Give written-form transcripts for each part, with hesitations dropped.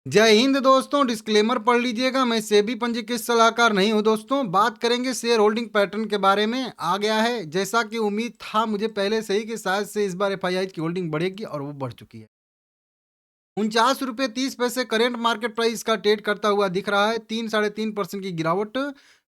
जय हिंद दोस्तों, डिस्क्लेमर पढ़ लीजिएगा। मैं सेबी पंजीकृत सलाहकार नहीं हूं दोस्तों। बात करेंगे शेयर होल्डिंग पैटर्न के बारे में। आ गया है जैसा कि उम्मीद था मुझे पहले से ही कि शायद से इस बार एफआईआई की होल्डिंग बढ़ेगी और वो बढ़ चुकी है। 49 रुपये 30 पैसे करेंट मार्केट प्राइस का ट्रेड करता हुआ दिख रहा है। 3-3.5% की गिरावट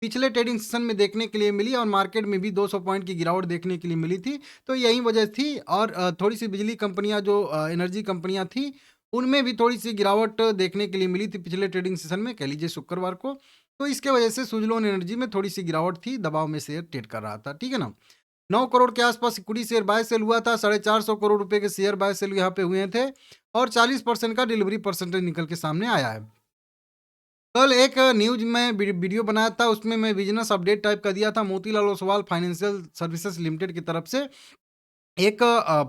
पिछले ट्रेडिंग सेशन में देखने के लिए मिली और मार्केट में भी 200 पॉइंट की गिरावट देखने के लिए मिली थी। तो यही वजह थी और थोड़ी सी बिजली कंपनियां जो एनर्जी कंपनियां थी उनमें भी थोड़ी सी गिरावट देखने के लिए मिली थी पिछले ट्रेडिंग सेशन में, कह लीजिए शुक्रवार को। तो इसके वजह से सुजलोन एनर्जी में थोड़ी सी गिरावट थी, दबाव में शेयर ट्रेड कर रहा था, ठीक है ना। 9 करोड़ के आसपास इक्विटी शेयर बाय सेल हुआ था। 450 करोड़ रुपए के शेयर बाय सेल यहाँ पे हुए थे और 40% का डिलीवरी परसेंटेज निकल के सामने आया है। कल एक न्यूज में वीडियो बनाया था, उसमें मैं बिजनेस अपडेट टाइप का दिया था। Motilal Oswal financial services limited की तरफ से एक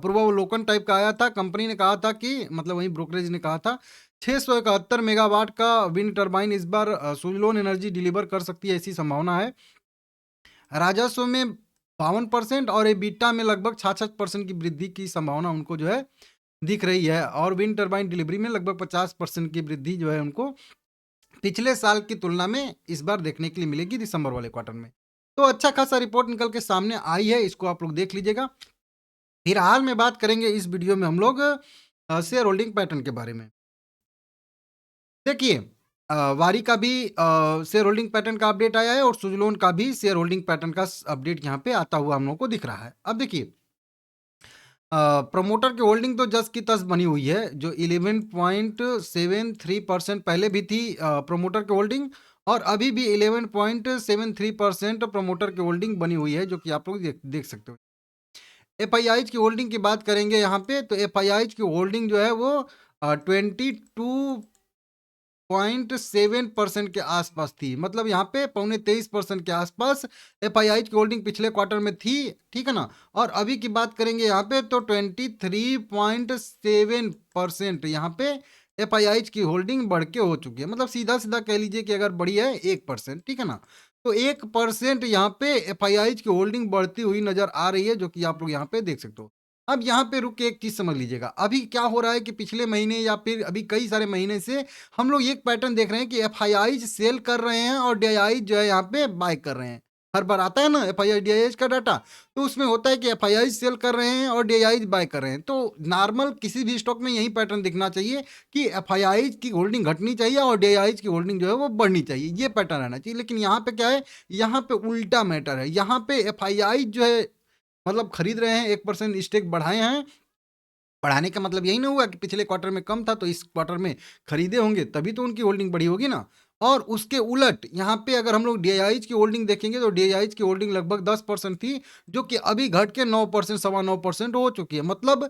पूर्वावलोकन टाइप का आया था। कंपनी ने कहा था कि मतलब वही ब्रोकरेज ने कहा था 671 मेगावाट का विंड टर्बाइन इस बार सुजलोन एनर्जी डिलीवर कर सकती है, ऐसी संभावना है। राजस्व में 52% और एबिटा में लगभग 66% की वृद्धि की संभावना उनको जो है दिख रही है और विंड टर्बाइन डिलीवरी में लगभग 50% की वृद्धि जो है उनको पिछले साल की तुलना में इस बार देखने के लिए मिलेगी दिसंबर वाले क्वार्टर में। तो अच्छा खासा रिपोर्ट निकल के सामने आई है, इसको आप लोग देख लीजिएगा। फिलहाल में बात करेंगे इस वीडियो में हम लोग शेयर होल्डिंग पैटर्न के बारे में। देखिए, वारी का भी शेयर होल्डिंग पैटर्न का अपडेट आया है और सुजलोन का भी शेयर होल्डिंग पैटर्न का अपडेट यहाँ पे आता हुआ हम लोग को दिख रहा है। अब देखिए, प्रमोटर की होल्डिंग तो जस की तस बनी हुई है। जो 11.73% पहले भी थी प्रमोटर की होल्डिंग और अभी भी 11.73% प्रमोटर की होल्डिंग बनी हुई है, जो कि आप लोग देख सकते हो। एफआईआईज की होल्डिंग की बात करेंगे यहाँ पे, तो एफआईआईज की होल्डिंग जो है वो 22.7% के आसपास थी। मतलब यहाँ पे 22.25% के आसपास एफआईआईज की होल्डिंग पिछले क्वार्टर में थी, ठीक है ना। और अभी की बात करेंगे यहाँ पे तो 23.7% यहाँ पे एफआईआईज की होल्डिंग बढ़ के हो चुकी है। मतलब सीधा सीधा कह लीजिए कि अगर बढ़ी है 1%, ठीक है ना। तो 1% यहाँ पे एफआईआईज की होल्डिंग बढ़ती हुई नजर आ रही है, जो कि आप लोग यहाँ पे देख सकते हो। अब यहाँ पे रुक के एक चीज समझ लीजिएगा, अभी क्या हो रहा है कि पिछले महीने या फिर अभी कई सारे महीने से हम लोग एक पैटर्न देख रहे हैं कि एफआईआईज सेल कर रहे हैं और डीआईआईज जो है यहाँ पे बाय कर रहे हैं। हर बार आता है ना एफआईआई डीआईआईज का डाटा, तो उसमें होता है कि एफआईआईज सेल कर रहे हैं और डीआईआईज बाय कर रहे हैं। तो नॉर्मल किसी भी स्टॉक में यही पैटर्न दिखना चाहिए कि एफआईआईज की होल्डिंग घटनी चाहिए और डीआईआईज की होल्डिंग जो है वो बढ़नी चाहिए, ये पैटर्न रहना चाहिए। लेकिन यहाँ पे क्या है, यहाँ पे उल्टा मैटर है। यहाँ पे एफआईआईज जो है मतलब खरीद रहे हैं, 1% स्टेक बढ़ाए हैं। बढ़ाने का मतलब यही ना हुआ कि पिछले क्वार्टर में कम था तो इस क्वार्टर में खरीदे होंगे, तभी तो उनकी होल्डिंग बढ़ी होगी ना। और उसके उलट यहाँ पे अगर हम लोग डीआईआईज की होल्डिंग देखेंगे तो डीआईआईज की होल्डिंग लगभग 10% थी, जो कि अभी घट के 9%, 9.25% हो चुकी है। मतलब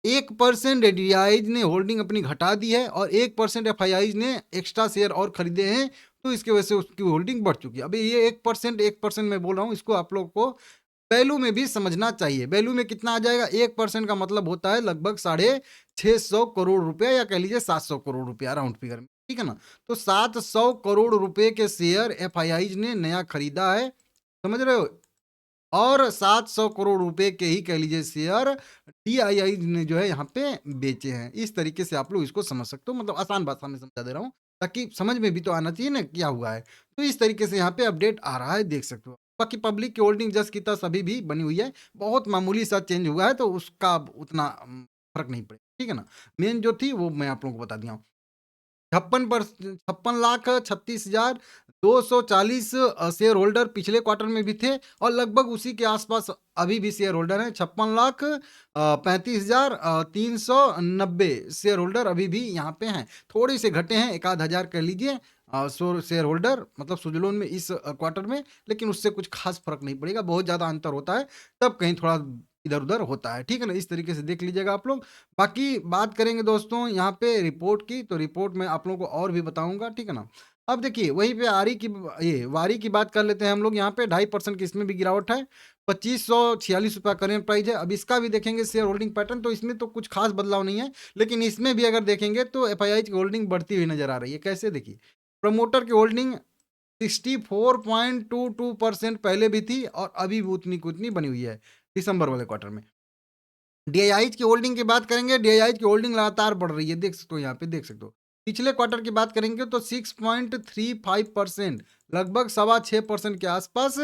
1% डीआईआईज ने होल्डिंग अपनी घटा दी है और 1% एफआईआईज ने एक्स्ट्रा शेयर और खरीदे हैं, तो इसकी वजह से उसकी होल्डिंग बढ़ चुकी है। अभी ये 1% मैं बोल रहा हूँ, इसको आप लोग को वैल्यू में भी समझना चाहिए। वैल्यू में कितना आ जाएगा, 1% का मतलब होता है लगभग 650 करोड़ रुपया, या कह लीजिए 700 करोड़ रुपया राउंड फिगर में, ठीक है ना। तो 700 करोड़ रुपए के शेयर एफआईआईज ने नया खरीदा है, समझ रहे हो। और 700 करोड़ रुपए के ही कह लीजिए शेयर डीआईआई ने जो है यहाँ पे बेचे हैं। इस तरीके से आप लोग इसको समझ सकते हो, मतलब आसान भाषा में समझा दे रहा हूँ ताकि समझ में भी तो आना चाहिए ना क्या हुआ है। तो इस तरीके से यहाँ पे अपडेट आ रहा है, देख सकते हो। बाकी पब्लिक की होल्डिंग जस की तस अभी भी बनी हुई है, बहुत मामूली सा चेंज हुआ है तो उसका उतना फर्क नहीं पड़ेगा, ठीक है ना। मेन जो थी वो मैं आप लोगों को बता दिया हूँ। 56,36,240 शेयर होल्डर पिछले क्वार्टर में भी थे और लगभग उसी के आसपास अभी भी शेयर होल्डर हैं। 56,35,390 शेयर होल्डर अभी भी यहाँ पे हैं। थोड़े से घटे हैं, 1,000 कह लीजिए सो शेयर होल्डर मतलब सुजलोन में इस क्वार्टर में, लेकिन उससे कुछ खास फर्क नहीं पड़ेगा। बहुत ज़्यादा अंतर होता है तब कहीं थोड़ा इधर उधर होता है, ठीक है ना। इस तरीके से देख लीजिएगा आप लोग। बाकी बात करेंगे दोस्तों यहाँ पे रिपोर्ट की, तो रिपोर्ट में आप लोगों को और भी बताऊंगा, ठीक है ना। अब देखिए वहीं पे आरी की ये वारी की बात कर लेते हैं हम लोग। यहाँ पे 2.5% की इसमें भी गिरावट है। 2546 रुपया करेंट प्राइस है। अब इसका भी देखेंगे शेयर होल्डिंग पैटर्न, तो इसमें तो कुछ खास बदलाव नहीं है, लेकिन इसमें भी अगर देखेंगे तो एफआईआई की होल्डिंग बढ़ती हुई नजर आ रही है। कैसे, देखिए, प्रमोटर की होल्डिंग 64.22% पहले भी थी और अभी भी उतनी की उतनी बनी हुई है दिसंबर वाले क्वार्टर में। डीआईआईज की होल्डिंग की बात करेंगे, डीआईआईज की होल्डिंग लगातार बढ़ रही है, देख सकते हो यहाँ पे, देख सकते हो पिछले क्वार्टर की बात करेंगे तो 6.35%, लगभग 6.25% के आसपास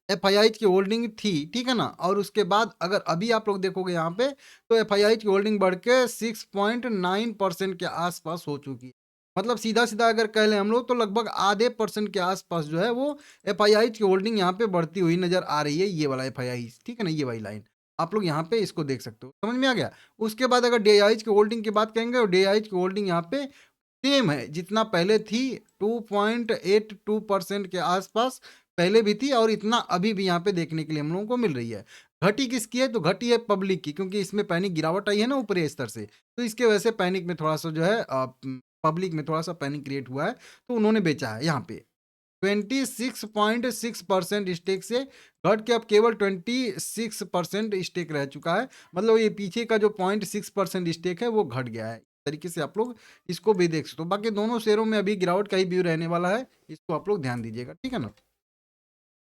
एफआईआईज की होल्डिंग थी, ठीक है ना। और उसके बाद अगर अभी आप लोग देखोगे यहाँ पे, तो एफआईआईज की होल्डिंग बढ़ के 6.9% के आसपास हो चुकी है। मतलब सीधा सीधा अगर कह लें हम लोग, तो लगभग आधे परसेंट के आसपास जो है वो एफआईआईज की होल्डिंग यहाँ पे बढ़ती हुई नजर आ रही है, ये वाला एफआईआईज, ठीक है ना, ये वाली लाइन आप लोग यहाँ पे इसको देख सकते हो, समझ में आ गया। उसके बाद अगर डीआईज की होल्डिंग की बात करेंगे, और डीआईज की होल्डिंग यहाँ पे सेम है जितना पहले थी, 2.82% के आसपास पहले भी थी, और इतना अभी भी यहाँ पे देखने के लिए हम लोगों को मिल रही है। घटी किसकी है, तो घटी है पब्लिक की, क्योंकि इसमें पैनिक गिरावट आई है ना ऊपरी स्तर से, तो इसके वजह से पैनिक में थोड़ा सा जो है पब्लिक में थोड़ा सा पैनिक क्रिएट हुआ है, तो उन्होंने बेचा है यहाँ पे 26.6% स्टेक से घट के अब केवल 26% स्टेक रह चुका है। मतलब ये पीछे का जो 0.6% स्टेक है वो घट गया है। तरीके से आप लोग इसको भी देख सकते हो। बाकी दोनों शेयरों में अभी गिरावट का ही व्यू रहने वाला है, इसको आप लोग ध्यान दीजिएगा, ठीक है ना।